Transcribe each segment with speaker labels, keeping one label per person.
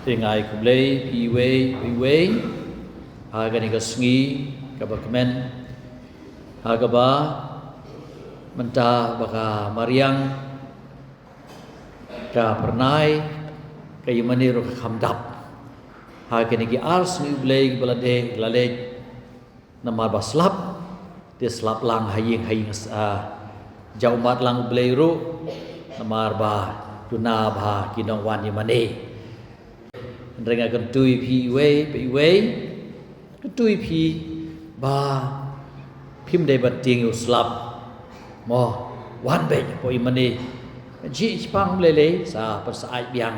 Speaker 1: Tingai kublei piwe agani kasngi kabakmen agaba mentah baka mariang ka pernai kayu maniru khamdap agani ki ars ni ublei balade lalej namar baslap dia slap lang haying jaumat lang ublei ru namar ba tuna ba kinong wan yamane Renga kentui pi wei kentui pi ba phim dei bat ting uslap mo wan be po imani ji pang lele sa persaai biang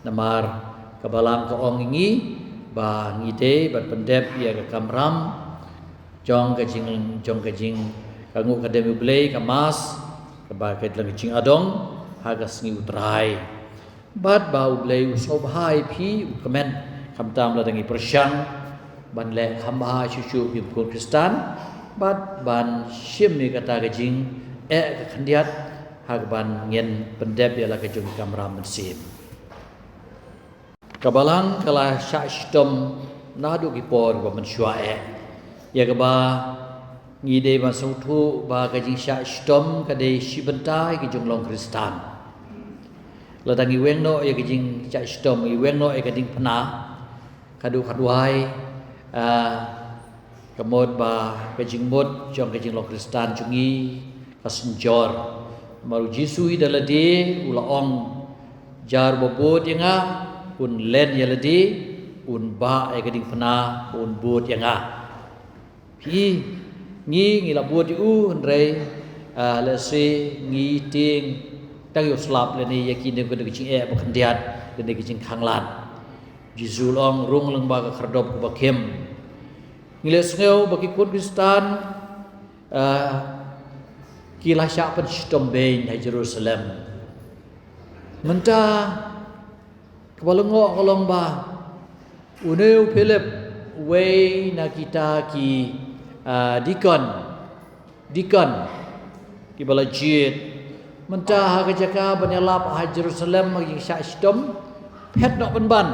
Speaker 1: namar kabalang ka ong ngi ba ngide bat pendep ia ka kamram jong ka jing kangu ka demi blei ka mas ka ba ka jing adong hagas ngi utrai Bat bau blei usobhai pi ukemen kamtam la dangi persyang ban le khambha chuchu bim kon Kristan bat ban shim ni kata gajing ka khandiat hak ban ngien pendep ya la kajung kamram mensim kabalang kala syashtom nadu kipor ba mensyua ya kaba ngide ban sautu ba gajing syashtom kade shibentai kajung long Kristan Ladangi wengno ya kijing cak stom i wengno ya kading pena kadu kaduai kemod ba kijing mod jong kijing lo Kristan cungi kasenjor maru jisui dalade ula ong jar bobot yanga un len yalade un ba ya kading pena un bot yanga pi ngi la bot u ndrei la se ngi ting Tang yo slap le ni yakin de gede kicing bakandiat de kicing khanglan jizulong rung leng ba ka khardop ba khem ngile sngeu baki kun Kristan kila sya pen stom be di Jerusalem menta kabalongo kolong ba uneu Philip we na kita ki dikon ki bala jit Mentah kejaka banyalap ha Jerusalem magi syastom pet nok ban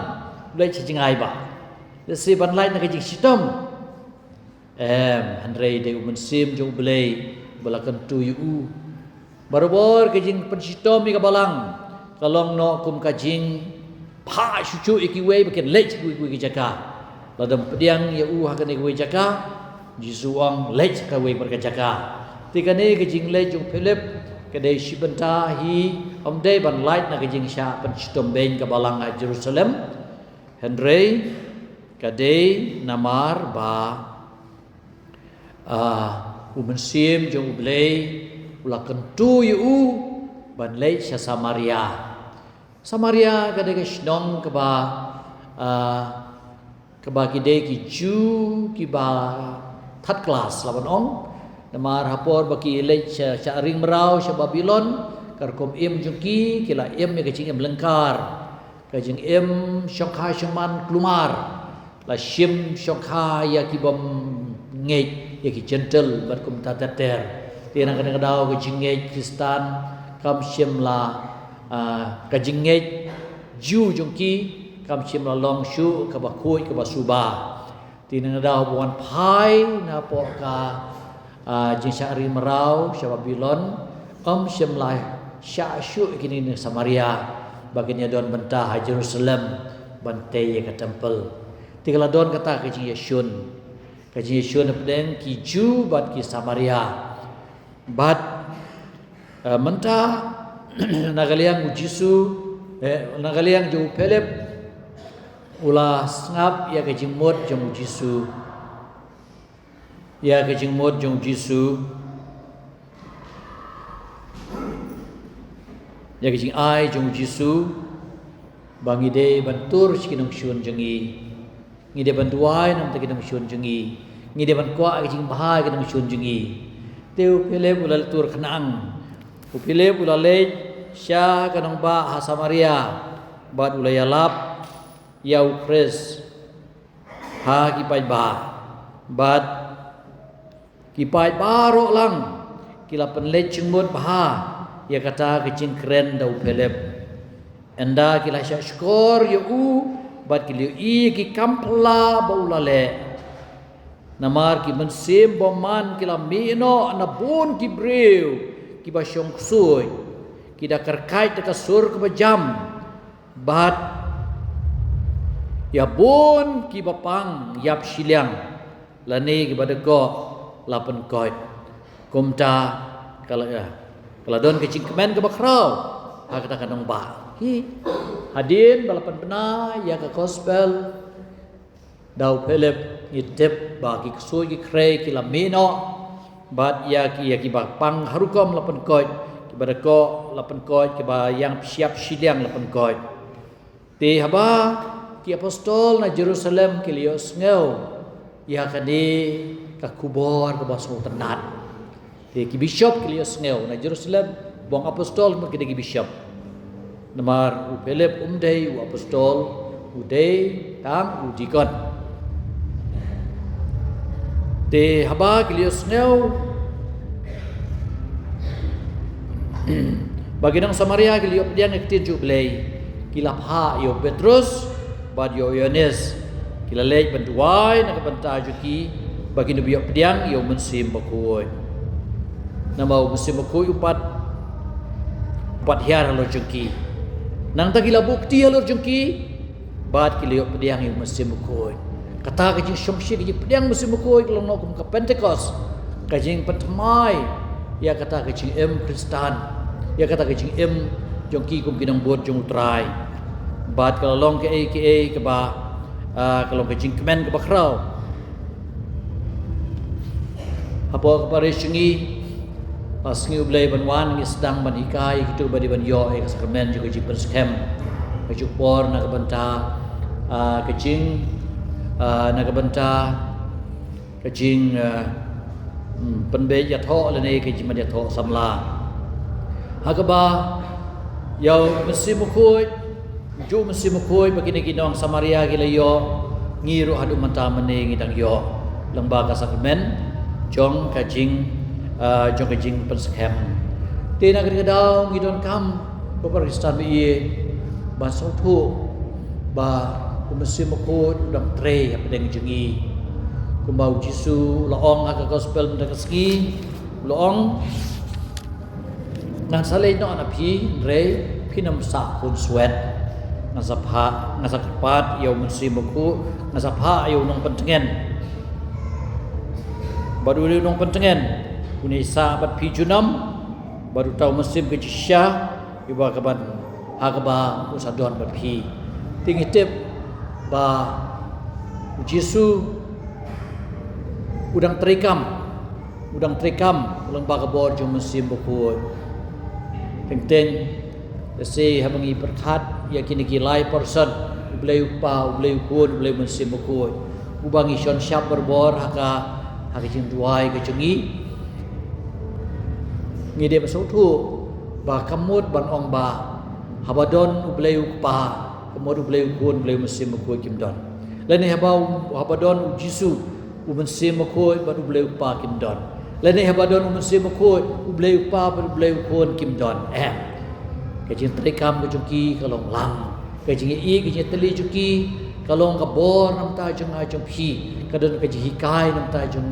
Speaker 1: lei jingai ba si ban lai na kejing sitom handrei de mensim jo blei balakan tu yu barobor kejing pensitom mi kabalang kalong no kum kajing pha chuchu ikiwe baken lei ku kejaka ladam pediang ya ha kan ikiwe jaka jisuang lei ka we berkejaka tikane kejing lei jo Philip Kadai shibenta hi omdei ban light na kajing sya pen stomben ka balang Jerusalem Henry kadai namar ba umensim jong ublei ula kentu yu ban lei sya Samaria kadai ka shnong ka ba kidai ki ju ki ba third class laban ong Namar hapor baki lej sya ring merau sya Babylon karkom im jungki kila im ya kacing im lengkar kajing im syokha syaman klumar la shim syokha ya kibom ngej ya ki gentle barkum tatater tiang kadang kadang kajing ngej Kristan kam shim la kajing ngej ju jungki kam shim la long shu ka bakui ka basuba tiang kadang buan pai na po ka jing syari merau sya Babylon syam lai sya syu kini ni Samaria baginya don bentah Jerusalem bantai ke temple tinggal don kata ke Yesun pedeng ki ju bat ki Samaria bat mentah nagaliang ujisu nagaliang ju Philip ulah ngap ya ke jimot jong ujisu Ya kajing mod jong Jisu Ya kajing ai jong Jisu bangi de bantur sikinong syun jengi ngide bantuai nam ta kinong syun jengi ngide ban kwa kajing bahai kinong syun jengi teu Philip ulal tur khnang Philip ulale sya kanong ba ha Samaria bad ulayalap yau Chris ha kipai ba bad kipai baro lang kila penlej cengmut baha ya kata kecing keren dau Philip enda kila syukur ya bat kili ki kampla baulale namar ki mensim boman kila mino na bun ki breu ki ba syong sui ki da kerkait ka sur ke bajam bat ya bun ki bapang yap siliang lani ki badego lapen koit kumta kalau don ke cingkemen ke bakrau ha kata kanong ba hi hadin balapan pena ya ke gospel dau pelep itep ba ki ksui ki krei ki lamino bat ya ki bapang harukom lapen koit ki badego lapen koit ki ba yang siap siliang lapen koit ti haba ki apostol na Jerusalem ki lios ngeu ya kadi ka kubor ka baso tenat ki bishop ki lios ngeu na Jerusalem bong apostol mo ki bishop namar u Philip umdei u apostol udei tam u dikon te haba ki lios ngeu bagi nang Samaria ki liop diang ekti jublei kilap ha yo Petrus bad yo Yohanes kila lej bantuai nak banta juki bagi nabi yo pediang yo mensim bakoi nama mensim bakoi upat hiar lo juki nang ta kila bukti lo juki bad kila yo pediang yo mensim bakoi kata ka jing syomshi ka pediang mensim bakoi kalau no kum ka Pentecost ka jing pertamai ya kata ka jing Kristan ya kata ka jing jongki kum kinang buat jong utrai bat kalau long ke ba kalau ke jingkemen ke bakrau apa ke parisngi pasngi ublai banwan ngi sedang ban ikai gitu badi ban yo ke sakramen juga ji perskem ke jupor na ke banta ke jing na ke banta ke jing penbe ya tho le ne ke jing ya tho samla hakaba yo mesti mukoi ju mesti mukoi begini ginong Samaria gila yo ngiru hadu mata meneng idang yo lembaga sakramen jong kajing penskem tina kedau ngidon kam Kristen bi ba sautu ba mesti mukoi udang tre apa deng jengi kumbau Jisu loong aga gospel mendak ski loong ngan saleh no anapi re pinam sa kun sweat ngasapat yo mensi buku ngasapha yo nong pentengen baru nong pentengen kuni sahabat pijunam baru tahu mesim ke jisya iba kaban hakaba usadon berpi tinggi tip ba Jisu udang terikam ulang bakabor jo mesim buku teng si habangi berkat ya kini kilai person ublay upa ublay ukun ublay mensim ukun ubangi shon syap berbor haka jing duai ke jengi ngide basautu ba kamut ban ong ba habadon ublay upa kamut ublay ukun ublay mensim ukun kimdon lani habadon Jisu mensim ukun ban ublay upa kimdon lani habadon mensim ukun ublay upa ban ublay ukun kimdon kajing terikam kejuki kalong lam kajing kajing teli juki kalong kabor nam ta jong pi kadon kajing hikai nam ta jong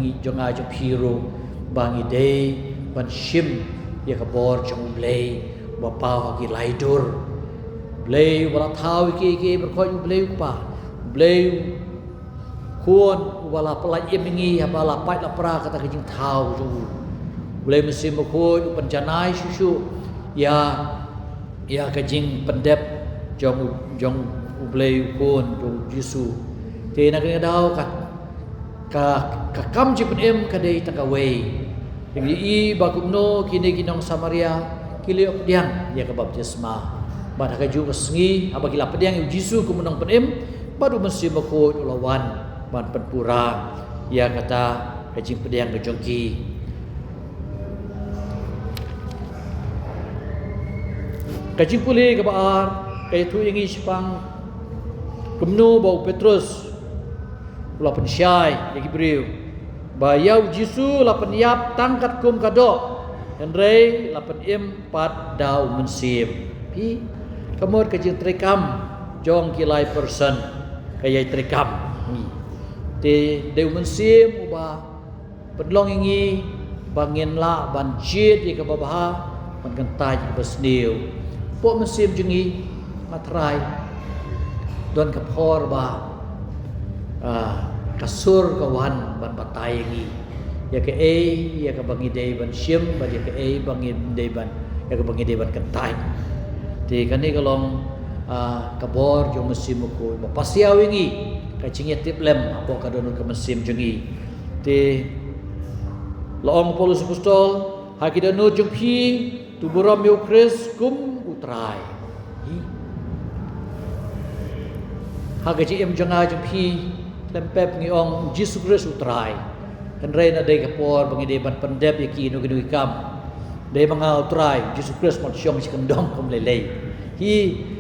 Speaker 1: pi ro bangi dei ban shim ya kabor jong blei bapa ki laidur blei wala thau ki berkoi blei pa blei kuon wala pala yemingi bala pai la pra kata kajing thau ju blei mesim ko penjanai susu ya kajing pendep jong ublei kon jong Jisu te na kena dau ka kam ji penem kadai takawei ngi bakumno kini ginong Samaria kiliok diang ya ka baptisma bad ka ju sengi abagila pediang Jisu kumunong penem baru mesti mako lawan ban penpura ya kata kajing pediang kejongki kajing puli kabar kay tu yang isipang kumno bau Petrus lapan syai lagi beriu bayau Jisu lapan yap tangkat kum kado Henry lapan pat dau mensim pi kamot ka jing trekam jong kilai person kaya trekam ni te deu mensim uba penlong ingi bangin la ban jit ye ka babaha man gentai ka besniu po mensim jengi matrai don ka phor ba kasur kawan ban batai ingi ya ke ya ka bangi dei ban sim ba ya ke bangi dei ban ya ka bangi dei ban gentai te kani kalong kabor jong mesim ko mapasiaw ingi ka chinget tip lem apo ka donun ka mesim jengi te loong Paulus apostol hakida no jong phi tu buram yo kris kum utrai hagaji em janga jong phi lempep ngi ong Jesus Christ utrai kan reina dei kapor bangi dei ban pendep yaki no ginu ikam dei manga utrai Jesus Christ mon syong sikendom kom lelei hi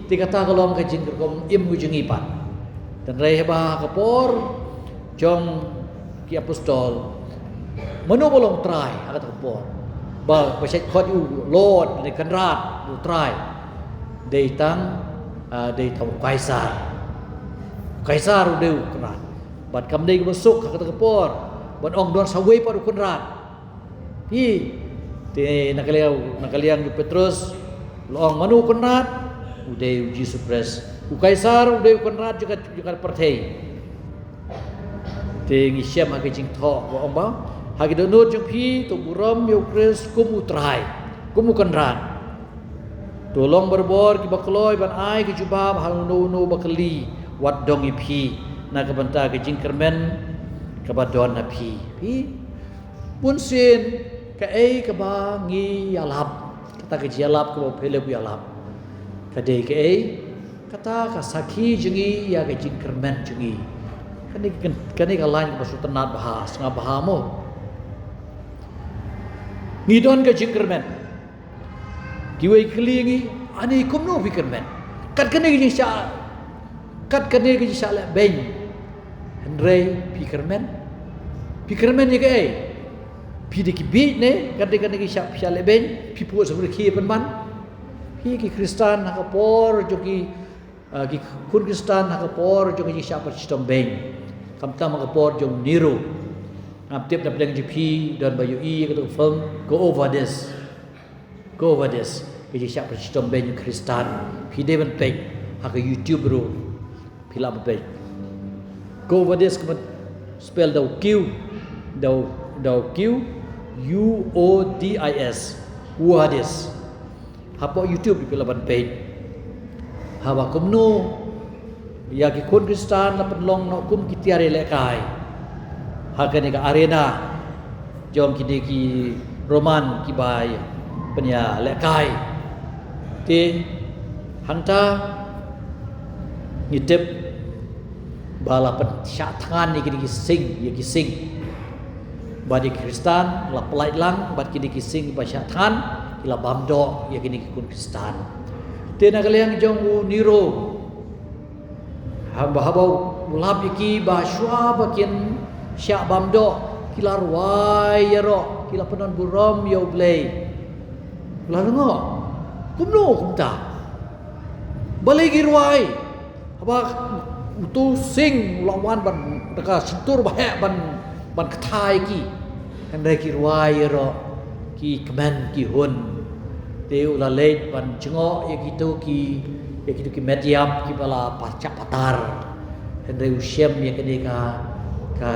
Speaker 1: ti kata kalong ka jing kom im hu jengi pan dan rei ba kapor jong ki apostol mano bolong trai agat kapor ba paset khot u lord de kanrat u trai dei tang dei thau kaisar u deu kanrat bat kam dei besuk agat kapor ban ong don sawe pa u kanrat hi te nakaliang di Petrus loong manu kanrat udeu Jesus Christ u kaisar udeu kanrat juga perthei te ngi siam ha jing tho wa ong ba ha ki donut jong phi to buram yo Christ kum utrai kum kanrat tolong berbor ki bakloi ban ai ki jubab hal no bakli wat dong i phi na ka banta ki jing kermen ka badon na phi pun sin ka ka ba ngi yalap kata ki yalap ko phele bu yalap kadai ke kata ka sakhi jengi ya ke jing kermen jengi kani ka lain ka tenat bahas nga bahamo ngidon ka jing kermen kiwai kelingi ani kumno bi kermen kat kani ki sha kat kani ki sha la ben henrei bi kermen ye ke pi de ki bi ne kani ki sha la ben pi pu sa ki ban ki Kristan nakapor joki ki kun Kristan nakapor joki siapa sistem beng kamta makapor jong niru ngaptip na pedang GP dan bayu i kata film go over this ki siapa sistem beng Kristan pi devan page hak YouTube bro pila page go over this kemat spell dau q UODIS UODIS hapo YouTube di pilaban page hawa kumno ya ki kun Kristan la penlong no kum kitiare lekai hakane ka arena jom kini ki roman ki bai penya lekai ti hanta ngitep bala pen syatan ni kini ki sing badi Kristan la pelait lang bad kini ki sing ba syatan ila bamdo ya kini kun Kristan tena kaliang jong niro haba ulab yaki ba shwa bakin sya bamdo kila ruai yaro kila penon burom yo blay lalu ngo kumno kumta baligi ruai haba utu sing lawan ban deka sentur bahek ban katai ki kan ki ruai yaro ki kemen ki hun teu la leit ban cengok ya gitu ki mediam ki bala pacak patar hendai usiam ya kene ka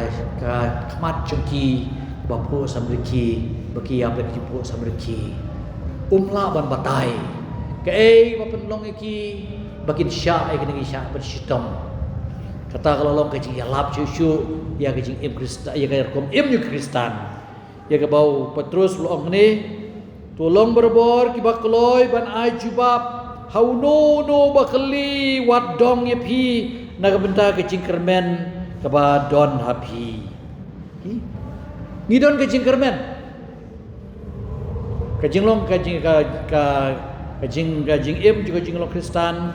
Speaker 1: khamat jengki bapu samriki baki ya baki pu samriki umla ban batai ke bapen long ki bakin sya kene ki sya ban sitom kata kalau long ke ya lap cucu ya ke im Kristan ya ke kom im Kristan ya ke bau Petrus long ni tolong berbor ki bakloi ban ai jubab hauno no bakli wat dong ye phi na benta ke cingkermen ke ba don hapi ni don ke cingkermen ke jinglong ke jing ka jing im juga jinglong Kristan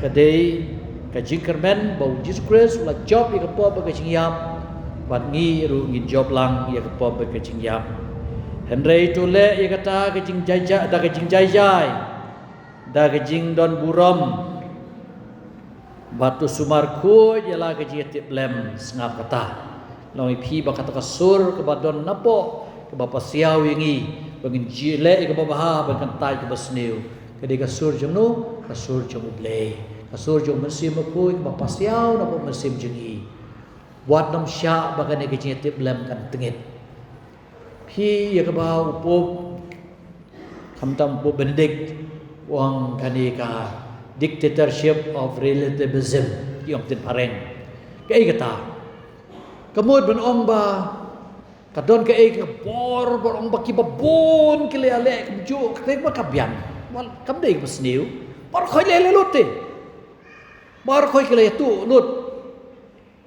Speaker 1: ke dei ke cingkermen bau Jesus Christ la job ye ke po ke cingyam ban ngi ru ngi job lang ye ke po ke cingyam Henry tole ia kata kecing jajak dah kecing jajai da gejing don burom batu sumarku jala gaji tip lem sengap kata long ipi bakata kasur ke badon napo ke bapa siau wingi bangin jile ke babaha bangkan tai ke basniu ke de kasur jengnu kasur jeng ublei kasur jeng mesim aku ke bapa siau napo mesim jengi buat nam syak bagan gaji tip lem kan tengit pi ya ke bau upop kamtam upop Benedict wang kanika dictatorship of relativism yang tin pareng kai kata kemud ben ong ba kadon kai ke bor ong ba ki babon kile ale kemju kai ba kabyan wal kamdei besniu bor khoi le lut te bor khoi kile tu lut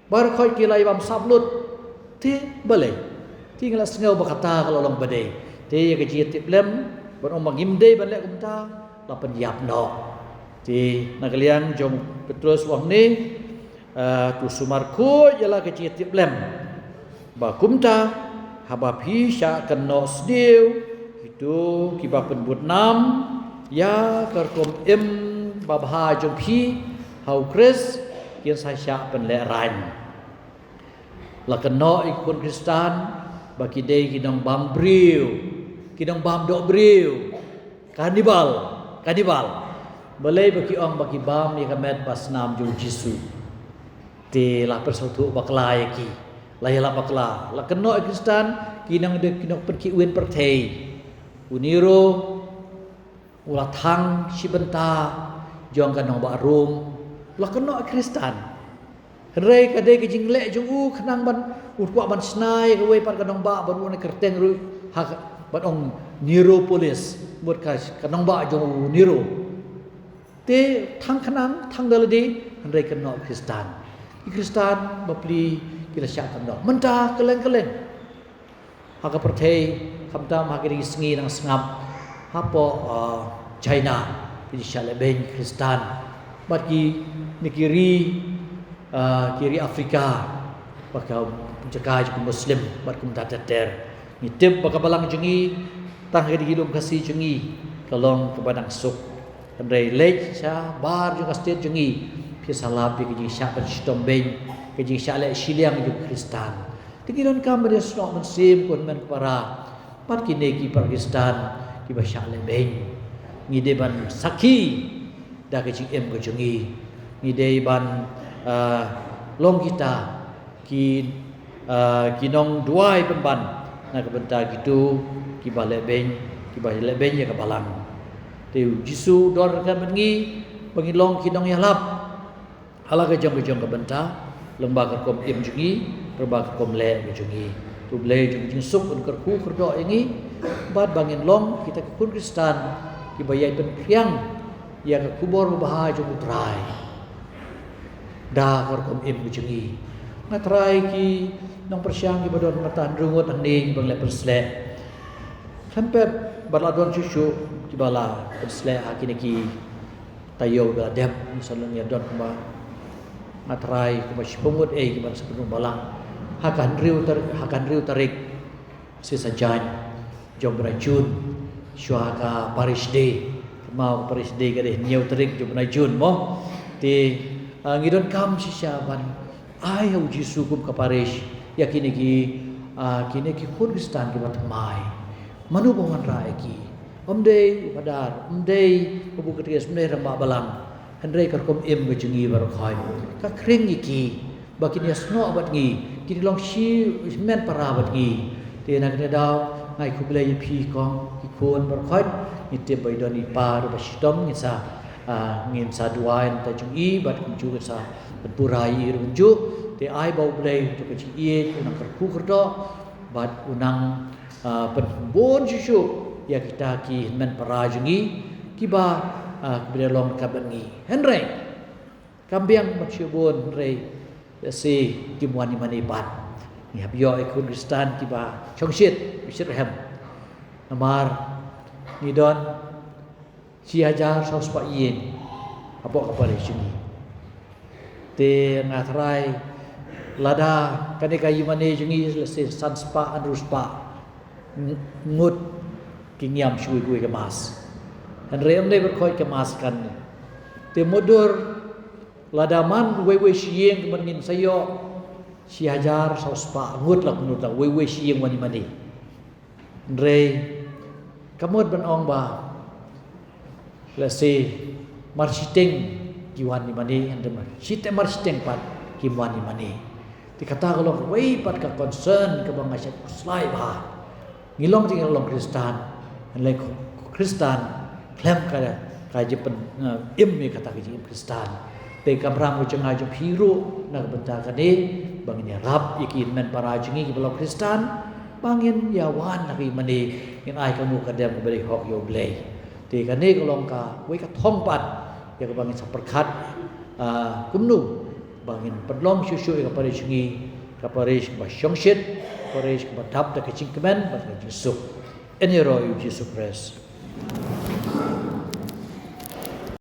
Speaker 1: bor khoi kile bam sab lut te bale tinggal sengau ba kata kalau long bade te ya ke jitip lem ben ong mangimde ban le kumta lapan yap no ti nakaliang jom Petrus wang ni tu sumarku jala ke tip lem ba kumta haba phi sya keno sdiu itu kiba penbut nam ya karkom im babha jom phi hau kris kian sa sya pen le ran la keno ikun Kristan bagi dei kinong bam briu kinong bam dok briu kanibal balai bagi orang bagi bam ni kamet pas nam jul Jisu te la persatu bakla yaki la yala bakla la keno Kristan kinang de kinok perki uen pertei uniro ula thang sibenta jong kanong ba rum la keno Kristan rei ka de kijing le jong u khnang ban urkwa ban snai ka we par kanong ba ban one kerteng ru ha ban ong Niropolis buat kanong ba jong niro te thang khanang thang daladi rei keno Kristan bapli kila syak keno menta keleng haka pertei kamtam haka di sengi nang sengap hapo China di syale ben Kristan bagi nikiri kiri Afrika baka penjaga juga Muslim bat kumta teter nitip baka balang jengi tang di hilum kasih jengi kalong kepadang suk andai lej sya bar juga state jengi pi salapi ke jengi syak stom ben ke jengi syak le siliang juga Kristan tingilon kam dia snok mensim kun men para pat kini ki Pakistan ki ba syak le ben ngide ban saki da ke jengi em ke jengi ngide ban long kita kinong duai pemban na kebenta gitu ki bale ben ya ke balang teu Jisu dor kan mengi pengilong kinong yalap hala ke jong ke benta lembaga kom im jungi lembaga kom le ke jungi tu ble jung suk un kerku kerdo ini bad bangin long kita ke kun Kristan ki bayai pen priang ya ke kubor bahaya jung utrai da kor kom im jungi ngatrai ki nong persiang ki badon matan rungut aning bang le persle sampai baladon cucu ki bala persle akini ki tayo da dep misalnya ya don ba ngatrai ki mas pemut ki bal sepenuh balang hakan riu tarik sisa jan jom rajun syuaka Paris day mau Paris day ka deh nyau tarik jom rajun mo ti ngidon kam sisyaban ayaw Jisu kum ka Paris yakini ki Kurdistan ki matmai manu bawan rai ki omdei padar omdei kubu keties omdei ramba balang hendrei karkom im gejungi barokhai ka kring iki bakin yasno abat ngi kini long shi men para abat ngi te nak ne daw ngai kublai pi kong ki kon barokhai nitip baidon ipa ro bastom ngisa ngin sa duain ta jungi bat kunju sa berpurai runju te ai bau blai to ke ie unang kerku kerdo bat unang penbon susu ya kita ki men parajungi kiba belong kabangi henrei kambiang macibon rei si kimwani manipat ni habyo ikun Kristan kiba chongshit bisirhem namar ni don si hajar sos pa yin apa kapare sini te ngatrai lada kanika yimane jungi lese sanspa anruspa ngut kingyam shui gue kemas Han ream dei berkhoi kemaskan. Te modur ladaman wewe sieng kemerngin sayo si hajar sauspa ngut lah menurut wewe sieng wani mani. Rei kamut ban ong ba lasi marsiteng kiwan ni mani andem site marsiteng pat kiwan ni mani. Dikata kalau wei pat ka concern ke bang asyik slai ba. Ngilong tinggal long Kristan. Anlai Kristan klem kada kaji pen im me kata kaji Kristan. Te kamram ucengai jom hiru nak bentar kade bangin rap ikin men para jengi ke belau Kristan bangin yawan nak mani in ai kamu kadam ke beri hok yo blei. Te kane kolong ka wei ka thong pat ya ke bangin saperkat kumnu bangin pedlom susu ka pare jengi ka pare ba syongshit pare ba dap ta kecing kemen ba Yesus. Ini roh Yesus Kristus.